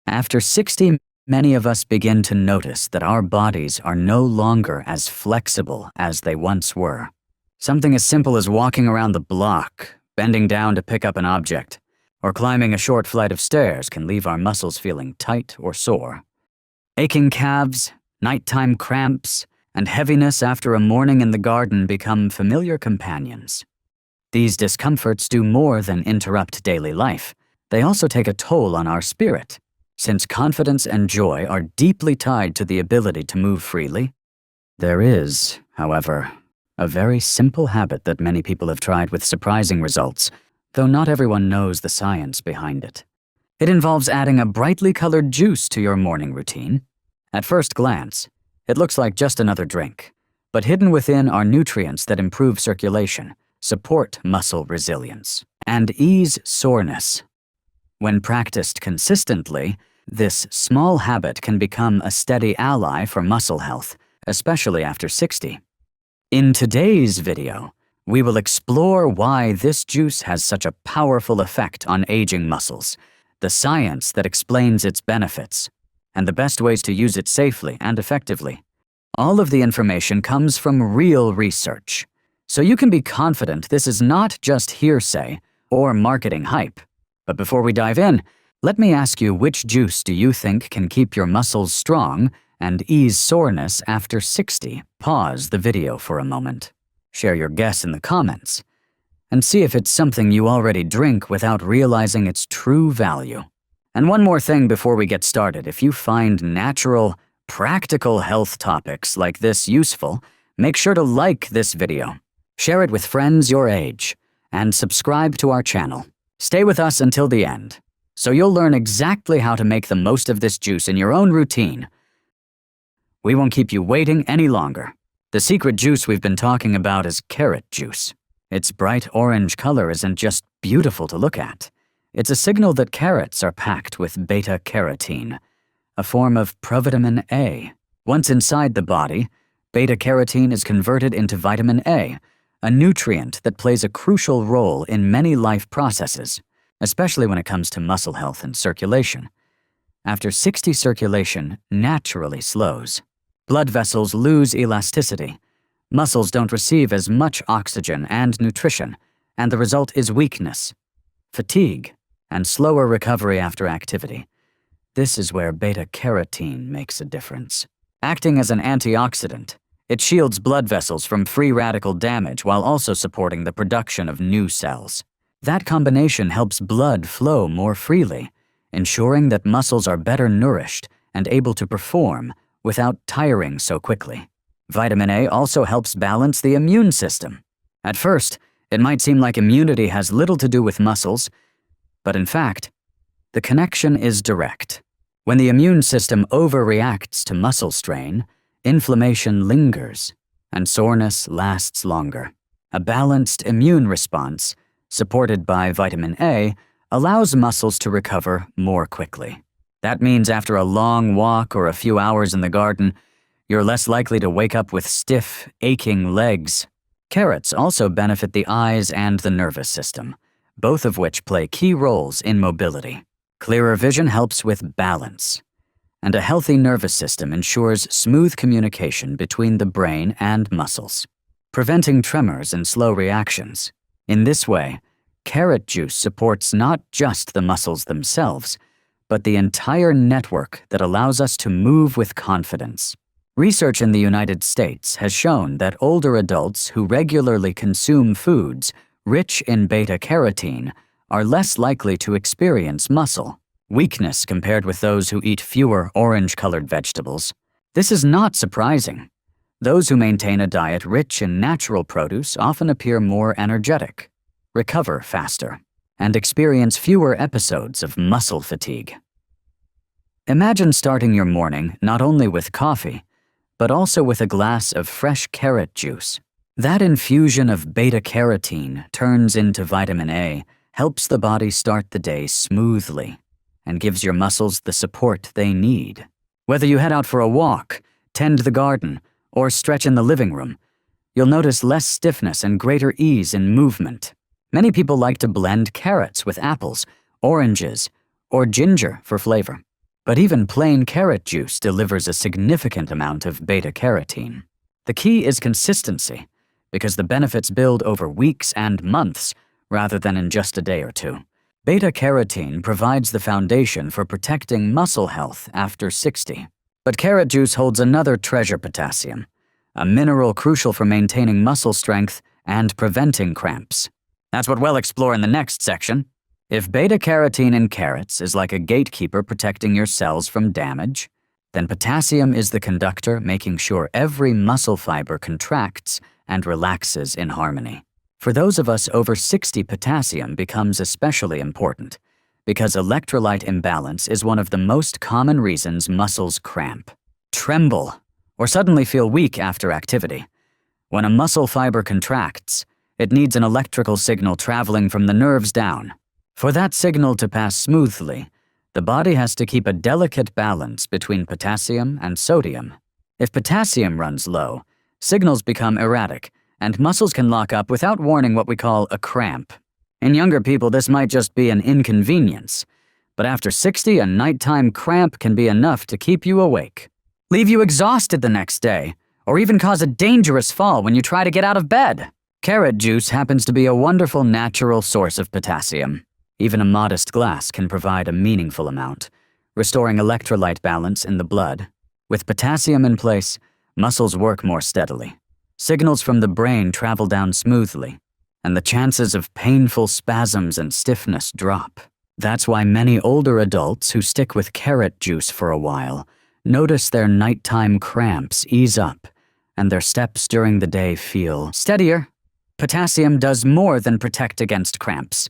After 60, many of us begin to notice that our bodies are no longer as flexible as they once were. Something as simple as walking around the block, bending down to pick up an object, or climbing a short flight of stairs can leave our muscles feeling tight or sore. Aching calves, nighttime cramps, and heaviness after a morning in the garden become familiar companions. These discomforts do more than interrupt daily life. They also take a toll on our spirit. Since confidence and joy are deeply tied to the ability to move freely, there is, however, a very simple habit that many people have tried with surprising results, though not everyone knows the science behind it. It involves adding a brightly colored juice to your morning routine. At first glance, it looks like just another drink, but hidden within are nutrients that improve circulation, support muscle resilience, and ease soreness. When practiced consistently, this small habit can become a steady ally for muscle health, especially after 60. In today's video, we will explore why this juice has such a powerful effect on aging muscles, the science that explains its benefits, and the best ways to use it safely and effectively. All of the information comes from real research, so you can be confident this is not just hearsay or marketing hype. But before we dive in, let me ask you, which juice do you think can keep your muscles strong and ease soreness after 60? Pause the video for a moment. Share your guess in the comments, and see if it's something you already drink without realizing its true value. And one more thing before we get started: if you find natural, practical health topics like this useful, make sure to like this video, share it with friends your age, and subscribe to our channel. Stay with us until the end, so you'll learn exactly how to make the most of this juice in your own routine. We won't keep you waiting any longer. The secret juice we've been talking about is carrot juice. Its bright orange color isn't just beautiful to look at. It's a signal that carrots are packed with beta-carotene, a form of provitamin A. Once inside the body, beta-carotene is converted into vitamin A, a nutrient that plays a crucial role in many life processes, especially when it comes to muscle health and circulation. After 60, circulation naturally slows. Blood vessels lose elasticity. Muscles don't receive as much oxygen and nutrition, and the result is weakness, fatigue, and slower recovery after activity. This is where beta-carotene makes a difference. Acting as an antioxidant, it shields blood vessels from free radical damage while also supporting the production of new cells. That combination helps blood flow more freely, ensuring that muscles are better nourished and able to perform without tiring so quickly. Vitamin A also helps balance the immune system. At first, it might seem like immunity has little to do with muscles, but in fact, the connection is direct. When the immune system overreacts to muscle strain, inflammation lingers, and soreness lasts longer. A balanced immune response, supported by vitamin A, allows muscles to recover more quickly. That means after a long walk or a few hours in the garden, you're less likely to wake up with stiff, aching legs. Carrots also benefit the eyes and the nervous system, both of which play key roles in mobility. Clearer vision helps with balance, and a healthy nervous system ensures smooth communication between the brain and muscles, preventing tremors and slow reactions. In this way, carrot juice supports not just the muscles themselves, but the entire network that allows us to move with confidence. Research in the United States has shown that older adults who regularly consume foods rich in beta-carotene are less likely to experience muscle weakness compared with those who eat fewer orange-colored vegetables. This is not surprising. Those who maintain a diet rich in natural produce often appear more energetic, recover faster, and experience fewer episodes of muscle fatigue. Imagine starting your morning not only with coffee, but also with a glass of fresh carrot juice. That infusion of beta-carotene turns into vitamin A, helps the body start the day smoothly, and gives your muscles the support they need. Whether you head out for a walk, tend the garden, or stretch in the living room, you'll notice less stiffness and greater ease in movement. Many people like to blend carrots with apples, oranges, or ginger for flavor. But even plain carrot juice delivers a significant amount of beta-carotene. The key is consistency, because the benefits build over weeks and months rather than in just a day or two. Beta-carotene provides the foundation for protecting muscle health after 60. But carrot juice holds another treasure: potassium, a mineral crucial for maintaining muscle strength and preventing cramps. That's what we'll explore in the next section. If beta-carotene in carrots is like a gatekeeper protecting your cells from damage, then potassium is the conductor making sure every muscle fiber contracts and relaxes in harmony. For those of us over 60, potassium becomes especially important because electrolyte imbalance is one of the most common reasons muscles cramp, tremble, or suddenly feel weak after activity. When a muscle fiber contracts, it needs an electrical signal traveling from the nerves down. For that signal to pass smoothly, the body has to keep a delicate balance between potassium and sodium. If potassium runs low, signals become erratic, and muscles can lock up without warning, what we call a cramp. In younger people, this might just be an inconvenience, but after 60, a nighttime cramp can be enough to keep you awake, leave you exhausted the next day, or even cause a dangerous fall when you try to get out of bed. Carrot juice happens to be a wonderful natural source of potassium. Even a modest glass can provide a meaningful amount, restoring electrolyte balance in the blood. With potassium in place, muscles work more steadily. Signals from the brain travel down smoothly, and the chances of painful spasms and stiffness drop. That's why many older adults who stick with carrot juice for a while notice their nighttime cramps ease up, and their steps during the day feel steadier. Potassium does more than protect against cramps.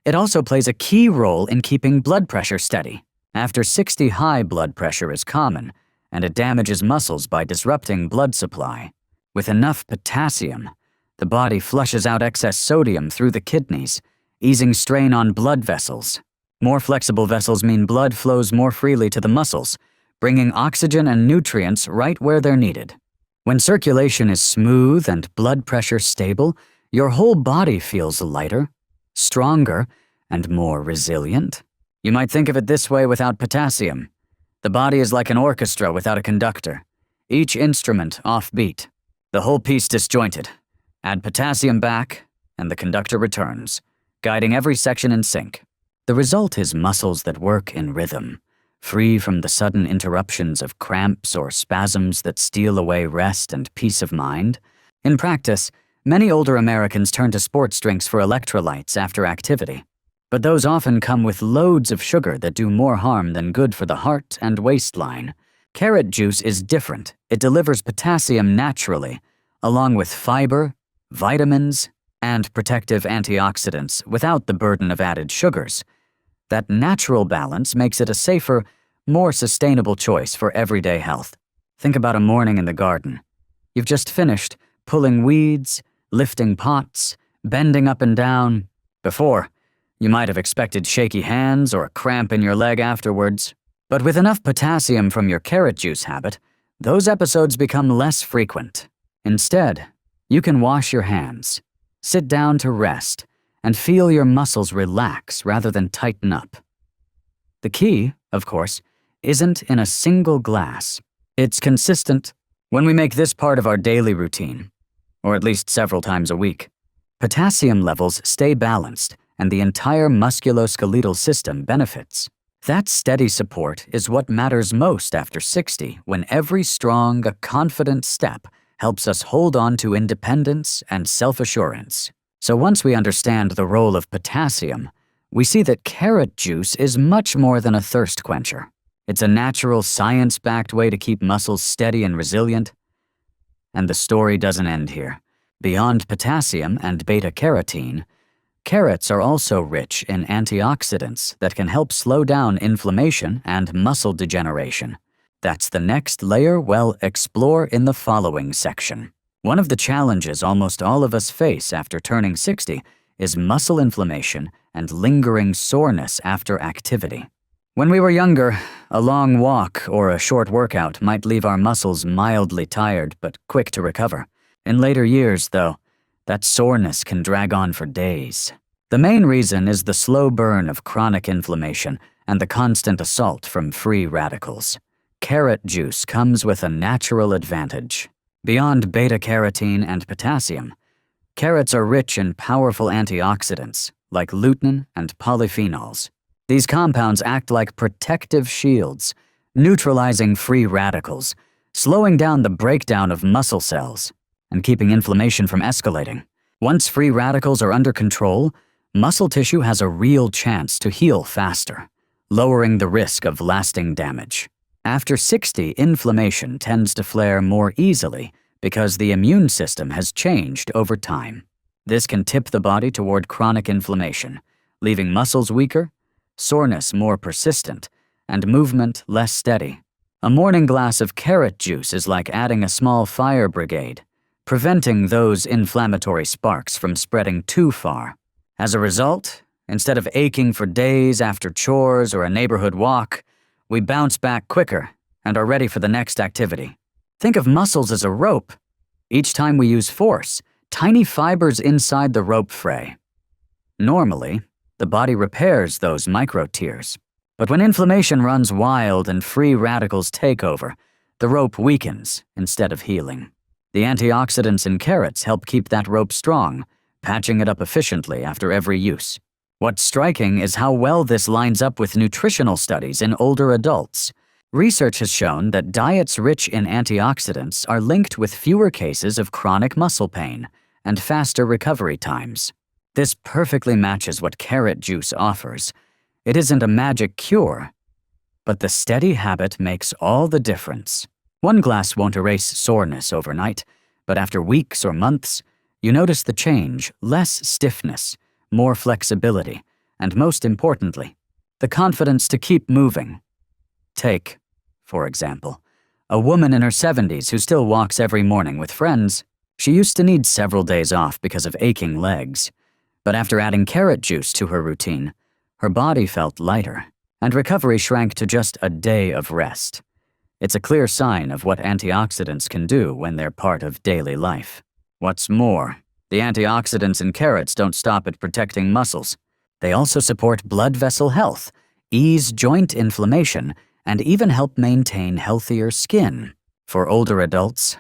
It also plays a key role in keeping blood pressure steady. After 60, high blood pressure is common, and it damages muscles by disrupting blood supply. With enough potassium, the body flushes out excess sodium through the kidneys, easing strain on blood vessels. More flexible vessels mean blood flows more freely to the muscles, bringing oxygen and nutrients right where they're needed. When circulation is smooth and blood pressure stable, your whole body feels lighter, stronger, and more resilient. You might think of it this way: without potassium, the body is like an orchestra without a conductor, each instrument offbeat, the whole piece disjointed. Add potassium back, and the conductor returns, guiding every section in sync. The result is muscles that work in rhythm, free from the sudden interruptions of cramps or spasms that steal away rest and peace of mind. In practice, many older Americans turn to sports drinks for electrolytes after activity, but those often come with loads of sugar that do more harm than good for the heart and waistline. Carrot juice is different. It delivers potassium naturally, along with fiber, vitamins, and protective antioxidants without the burden of added sugars. That natural balance makes it a safer, more sustainable choice for everyday health. Think about a morning in the garden. You've just finished pulling weeds, lifting pots, bending up and down. Before, you might have expected shaky hands or a cramp in your leg afterwards. But with enough potassium from your carrot juice habit, those episodes become less frequent. Instead, you can wash your hands, sit down to rest, and feel your muscles relax rather than tighten up. The key, of course, isn't in a single glass. It's consistent. When we make this part of our daily routine, or at least several times a week, potassium levels stay balanced and the entire musculoskeletal system benefits. That steady support is what matters most after 60, when every strong, confident step helps us hold on to independence and self-assurance. So once we understand the role of potassium, we see that carrot juice is much more than a thirst quencher. It's a natural, science-backed way to keep muscles steady and resilient. And the story doesn't end here. Beyond potassium and beta-carotene, carrots are also rich in antioxidants that can help slow down inflammation and muscle degeneration. That's the next layer we'll explore in the following section. One of the challenges almost all of us face after turning 60 is muscle inflammation and lingering soreness after activity. When we were younger, a long walk or a short workout might leave our muscles mildly tired but quick to recover. In later years, though, that soreness can drag on for days. The main reason is the slow burn of chronic inflammation and the constant assault from free radicals. Carrot juice comes with a natural advantage. Beyond beta-carotene and potassium, carrots are rich in powerful antioxidants like lutein and polyphenols. These compounds act like protective shields, neutralizing free radicals, slowing down the breakdown of muscle cells, and keeping inflammation from escalating. Once free radicals are under control, muscle tissue has a real chance to heal faster, lowering the risk of lasting damage. After 60, inflammation tends to flare more easily because the immune system has changed over time. This can tip the body toward chronic inflammation, leaving muscles weaker, soreness more persistent, and movement less steady. A morning glass of carrot juice is like adding a small fire brigade, preventing those inflammatory sparks from spreading too far. As a result, instead of aching for days after chores or a neighborhood walk, we bounce back quicker and are ready for the next activity. Think of muscles as a rope. Each time we use force, tiny fibers inside the rope fray. Normally, the body repairs those micro-tears. But when inflammation runs wild and free radicals take over, the rope weakens instead of healing. The antioxidants in carrots help keep that rope strong, patching it up efficiently after every use. What's striking is how well this lines up with nutritional studies in older adults. Research has shown that diets rich in antioxidants are linked with fewer cases of chronic muscle pain and faster recovery times. This perfectly matches what carrot juice offers. It isn't a magic cure, but the steady habit makes all the difference. One glass won't erase soreness overnight, but after weeks or months, you notice the change: less stiffness, more flexibility, and most importantly, the confidence to keep moving. Take, for example, a woman in her 70s who still walks every morning with friends. She used to need several days off because of aching legs, but after adding carrot juice to her routine, her body felt lighter, and recovery shrank to just a day of rest. It's a clear sign of what antioxidants can do when they're part of daily life. What's more, the antioxidants in carrots don't stop at protecting muscles. They also support blood vessel health, ease joint inflammation, and even help maintain healthier skin. For older adults,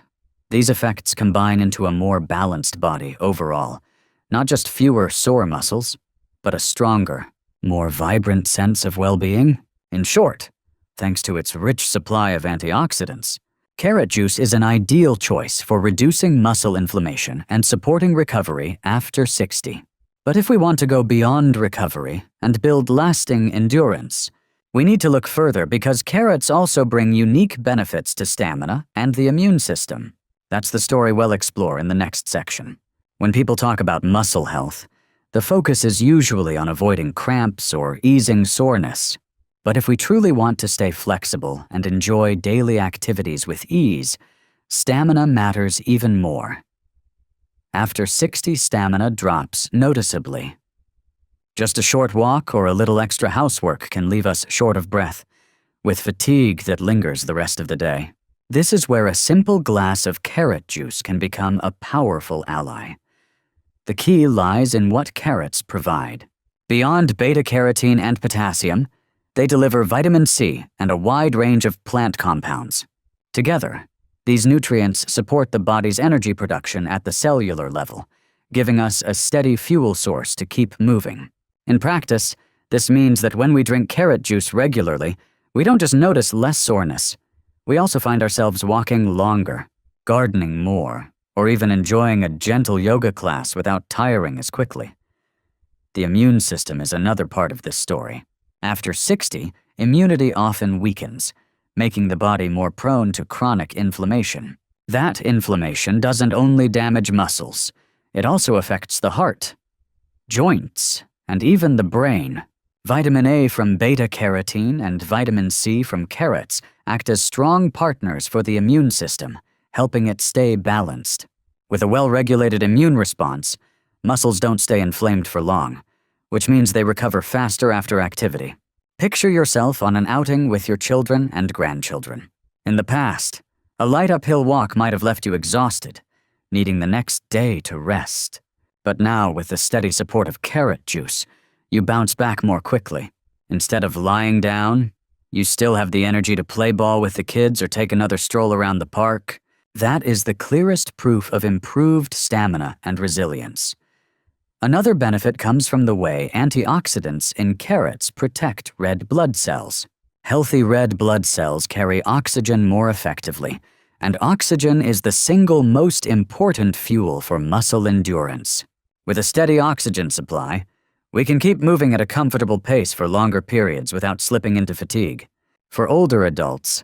these effects combine into a more balanced body overall. Not just fewer sore muscles, but a stronger, more vibrant sense of well-being. In short, thanks to its rich supply of antioxidants, carrot juice is an ideal choice for reducing muscle inflammation and supporting recovery after 60. But if we want to go beyond recovery and build lasting endurance, we need to look further because carrots also bring unique benefits to stamina and the immune system. That's the story we'll explore in the next section. When people talk about muscle health, the focus is usually on avoiding cramps or easing soreness. But if we truly want to stay flexible and enjoy daily activities with ease, stamina matters even more. After 60, stamina drops noticeably. Just a short walk or a little extra housework can leave us short of breath, with fatigue that lingers the rest of the day. This is where a simple glass of carrot juice can become a powerful ally. The key lies in what carrots provide. Beyond beta-carotene and potassium, they deliver vitamin C and a wide range of plant compounds. Together, these nutrients support the body's energy production at the cellular level, giving us a steady fuel source to keep moving. In practice, this means that when we drink carrot juice regularly, we don't just notice less soreness. We also find ourselves walking longer, gardening more, or even enjoying a gentle yoga class without tiring as quickly. The immune system is another part of this story. After 60, immunity often weakens, making the body more prone to chronic inflammation. That inflammation doesn't only damage muscles, it also affects the heart, joints, and even the brain. Vitamin A from beta-carotene and vitamin C from carrots act as strong partners for the immune system, helping it stay balanced. With a well-regulated immune response, muscles don't stay inflamed for long, which means they recover faster after activity. Picture yourself on an outing with your children and grandchildren. In the past, a light uphill walk might have left you exhausted, needing the next day to rest. But now, with the steady support of carrot juice, you bounce back more quickly. Instead of lying down, you still have the energy to play ball with the kids or take another stroll around the park. That is the clearest proof of improved stamina and resilience. Another benefit comes from the way antioxidants in carrots protect red blood cells. Healthy red blood cells carry oxygen more effectively, and oxygen is the single most important fuel for muscle endurance. With a steady oxygen supply, we can keep moving at a comfortable pace for longer periods without slipping into fatigue. For older adults,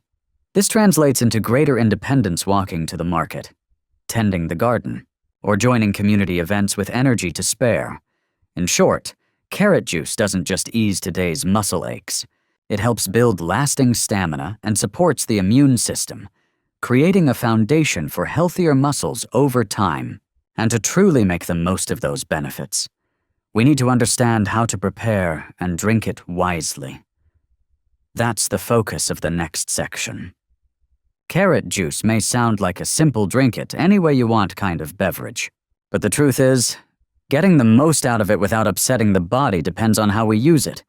this translates into greater independence walking to the market, tending the garden, or joining community events with energy to spare. In short, carrot juice doesn't just ease today's muscle aches. It helps build lasting stamina and supports the immune system, creating a foundation for healthier muscles over time. And to truly make the most of those benefits, we need to understand how to prepare and drink it wisely. That's the focus of the next section. Carrot juice may sound like a simple drink it any way you want kind of beverage, but the truth is, getting the most out of it without upsetting the body depends on how we use it.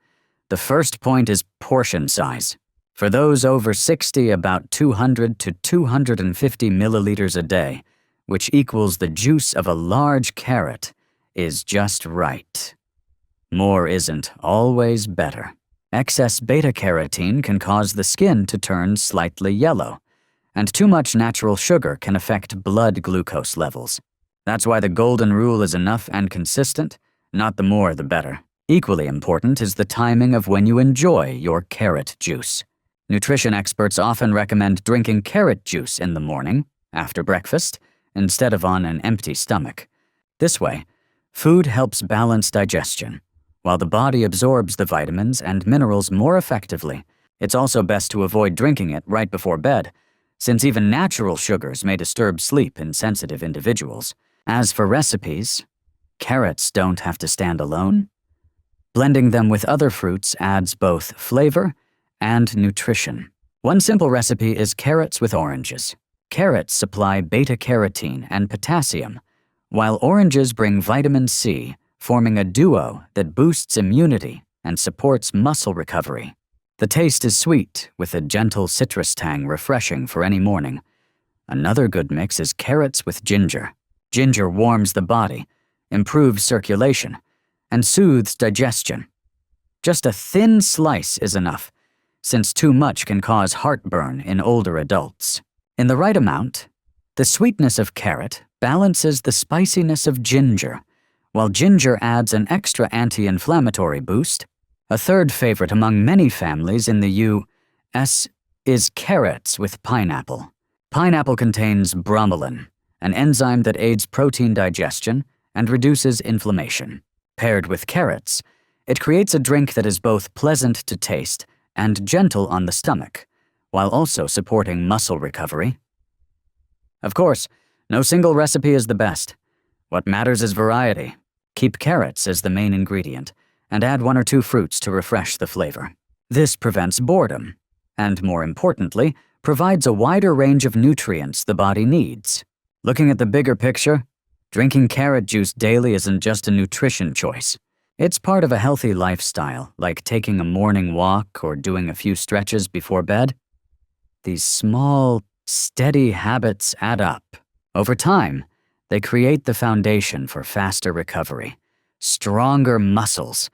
The first point is portion size. For those over 60, about 200 to 250 milliliters a day, which equals the juice of a large carrot, is just right. More isn't always better. Excess beta-carotene can cause the skin to turn slightly yellow, and too much natural sugar can affect blood glucose levels. That's why the golden rule is enough and consistent, not the more the better. Equally important is the timing of when you enjoy your carrot juice. Nutrition experts often recommend drinking carrot juice in the morning, after breakfast, instead of on an empty stomach. This way, food helps balance digestion, while the body absorbs the vitamins and minerals more effectively. It's also best to avoid drinking it right before bed, since even natural sugars may disturb sleep in sensitive individuals. As for recipes, carrots don't have to stand alone. Blending them with other fruits adds both flavor and nutrition. One simple recipe is carrots with oranges. Carrots supply beta-carotene and potassium, while oranges bring vitamin C, forming a duo that boosts immunity and supports muscle recovery. The taste is sweet, with a gentle citrus tang refreshing for any morning. Another good mix is carrots with ginger. Ginger warms the body, improves circulation, and soothes digestion. Just a thin slice is enough, since too much can cause heartburn in older adults. In the right amount, the sweetness of carrot balances the spiciness of ginger, while ginger adds an extra anti-inflammatory boost. A third favorite among many families in the U.S. is carrots with pineapple. Pineapple contains bromelain, an enzyme that aids protein digestion and reduces inflammation. Paired with carrots, it creates a drink that is both pleasant to taste and gentle on the stomach, while also supporting muscle recovery. Of course, no single recipe is the best. What matters is variety. Keep carrots as the main ingredient, and add 1 or 2 fruits to refresh the flavor. This prevents boredom, and more importantly, provides a wider range of nutrients the body needs. Looking at the bigger picture, drinking carrot juice daily isn't just a nutrition choice. It's part of a healthy lifestyle, like taking a morning walk or doing a few stretches before bed. These small, steady habits add up. Over time, they create the foundation for faster recovery, stronger muscles,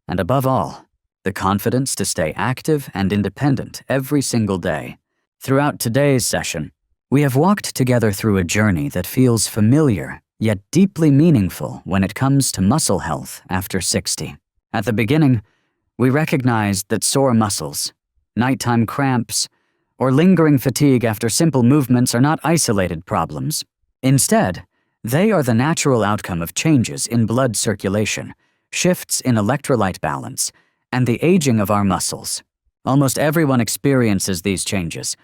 and above all, the confidence to stay active and independent every single day. Throughout today's session, we have walked together through a journey that feels familiar yet deeply meaningful when it comes to muscle health after 60. At the beginning, we recognized that sore muscles, nighttime cramps, or lingering fatigue after simple movements are not isolated problems. Instead, they are the natural outcome of changes in blood circulation, shifts in electrolyte balance, and the aging of our muscles. Almost everyone experiences these changes,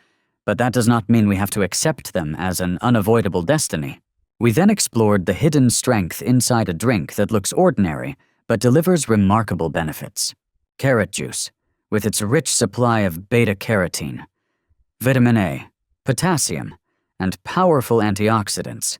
but that does not mean we have to accept them as an unavoidable destiny. We then explored the hidden strength inside a drink that looks ordinary but delivers remarkable benefits. Carrot juice, with its rich supply of beta-carotene, vitamin A, potassium, and powerful antioxidants,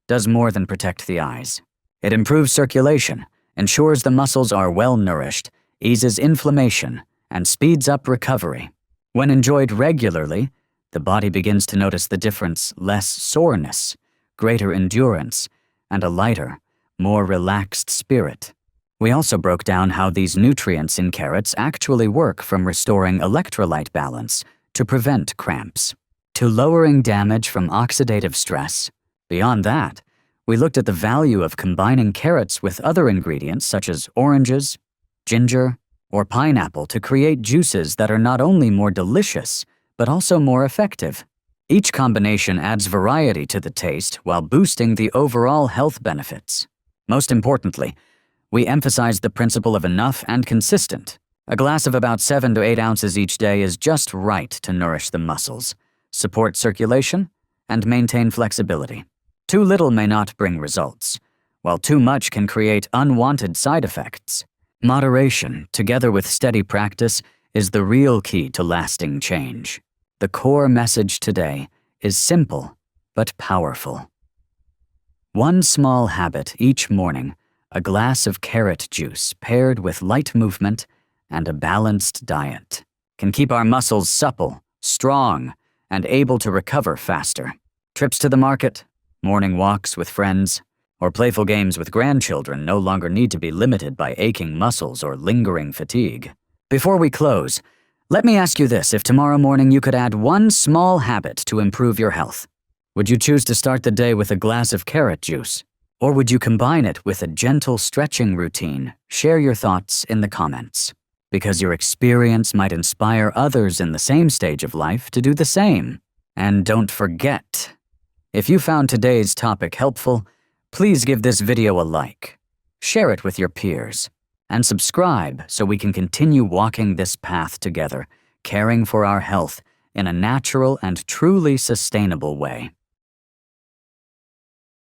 does more than protect the eyes. It improves circulation, ensures the muscles are well nourished, eases inflammation, and speeds up recovery. When enjoyed regularly, the body begins to notice the difference: less soreness, greater endurance, and a lighter, more relaxed spirit. We also broke down how these nutrients in carrots actually work, from restoring electrolyte balance to prevent cramps, to lowering damage from oxidative stress. Beyond that, we looked at the value of combining carrots with other ingredients such as oranges, ginger, or pineapple to create juices that are not only more delicious, but also more effective. Each combination adds variety to the taste while boosting the overall health benefits. Most importantly, we emphasize the principle of enough and consistent. A glass of about 7 to 8 ounces each day is just right to nourish the muscles, support circulation, and maintain flexibility. Too little may not bring results, while too much can create unwanted side effects. Moderation, together with steady practice, is the real key to lasting change. The core message today is simple but powerful. One small habit each morning: a glass of carrot juice paired with light movement and a balanced diet, can keep our muscles supple, strong, and able to recover faster. Trips to the market, morning walks with friends, or playful games with grandchildren no longer need to be limited by aching muscles or lingering fatigue. Before we close, let me ask you this: if tomorrow morning you could add one small habit to improve your health, would you choose to start the day with a glass of carrot juice? Or would you combine it with a gentle stretching routine? Share your thoughts in the comments, because your experience might inspire others in the same stage of life to do the same. And don't forget, if you found today's topic helpful, please give this video a like, share it with your peers, and subscribe so we can continue walking this path together, caring for our health in a natural and truly sustainable way.